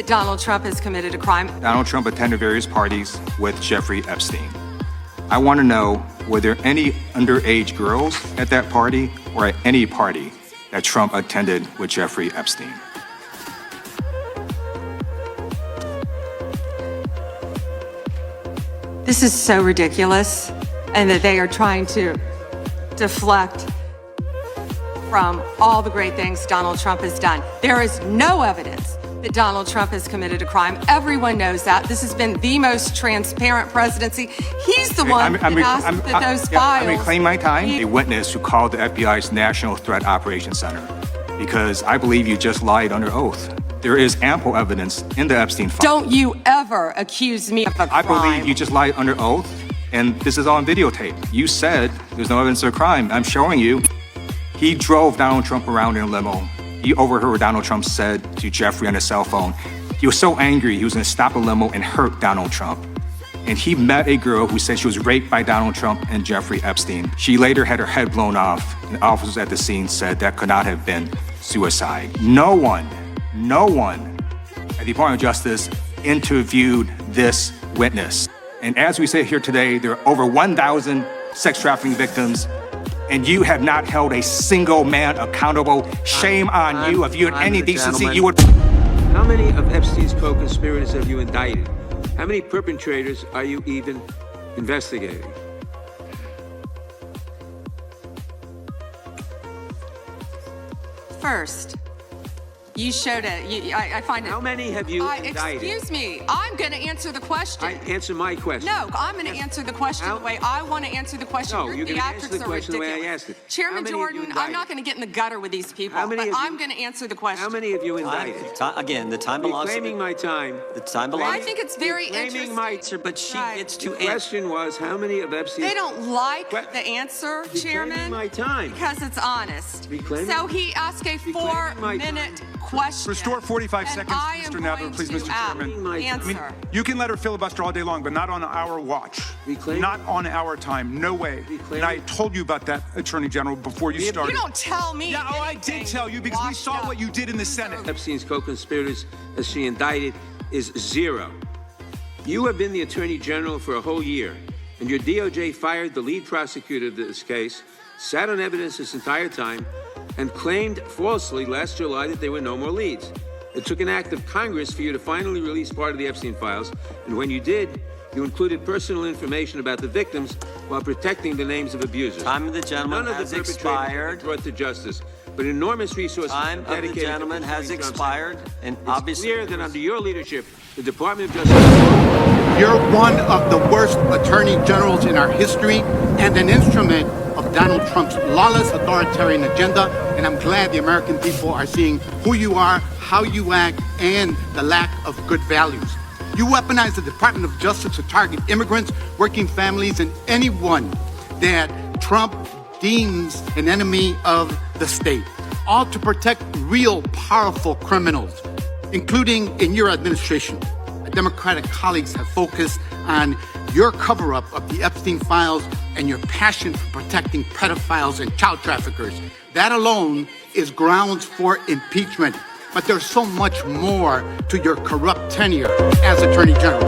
Donald Trump has committed a crime. Donald Trump attended various parties with Jeffrey Epstein. I want to know, were there any underage girls at that party or at any party that Trump attended with Jeffrey Epstein? This is so ridiculous, and that they are trying to deflect from all the great things Donald Trump has done. There is no evidence that Donald Trump has committed a crime. Everyone knows that. This has been the most transparent presidency. He's the one that asked that those files... I'm reclaiming my time. A witness who called the FBI's National Threat Operations Center, because I believe you just lied under oath. There is ample evidence in the Epstein file. Don't you ever accuse me of a crime. I believe you just lied under oath, and this is on videotape. You said there's no evidence of a crime. I'm showing you. He drove Donald Trump around in a limo. He overheard what Donald Trump said to Jeffrey on his cell phone. He was so angry, he was gonna stop a limo and hurt Donald Trump. And he met a girl who said she was raped by Donald Trump and Jeffrey Epstein. She later had her head blown off, and officers at the scene said that could not have been suicide. No one at the Department of Justice interviewed this witness. And as we sit here today, there are over 1,000 sex trafficking victims, and you have not held a single man accountable. Shame on you. If you had any decency, you would... How many of Epstein's co-conspirators have you indicted? How many perpetrators are you even investigating? First, you showed it. I find it... How many have you indicted? Excuse me. I'm going to answer the question. Answer my question. No, I'm going to answer the question the way I want to answer the question. No, Your you're going to answer the question the way I asked it. Chairman Jordan, I'm not going to get in the gutter with these people, but I'm going to answer the question. How many have you indicted? Again, the time belongs to me. Reclaiming my time. The time belongs to me. I think it's very interesting. But she gets to answer. The question was, how many of Epstein's... They don't like the answer, Chairman. Reclaiming my time. Because it's honest. Reclaiming... So he asked a 4-minute question. Restore 45 seconds, Mr. Nadler, please, Mr. Chairman. Answer. You can let her filibuster all day long, but not on our watch. Not on our time. No way. And I told you about that, Attorney General, before you started. You don't tell me. Yeah, I did tell you because we saw what you did in the Senate. Epstein's co-conspirators, as she indicted, is 0. You have been the Attorney General for a whole year, and your DOJ fired the lead prosecutor of this case, sat on evidence this entire time, and claimed falsely last July that there were no more leads. It took an act of Congress for you to finally release part of the Epstein files, and when you did, you included personal information about the victims while protecting the names of abusers. Time of the gentleman has expired. Brought to justice, but enormous resources Time of the gentleman has expired, and obviously it's clear that under your leadership, the Department of Justice... You're one of the worst attorney generals in our history and an instrument of Donald Trump's lawless authoritarian agenda, and I'm glad the American people are seeing who you are, how you act, and the lack of good values. You weaponize the Department of Justice to target immigrants, working families, and anyone that Trump deems an enemy of the state, all to protect real powerful criminals, including in your administration. Democratic colleagues have focused on your cover-up of the Epstein files and your passion for protecting pedophiles and child traffickers. That alone is grounds for impeachment. But there's so much more to your corrupt tenure as Attorney General.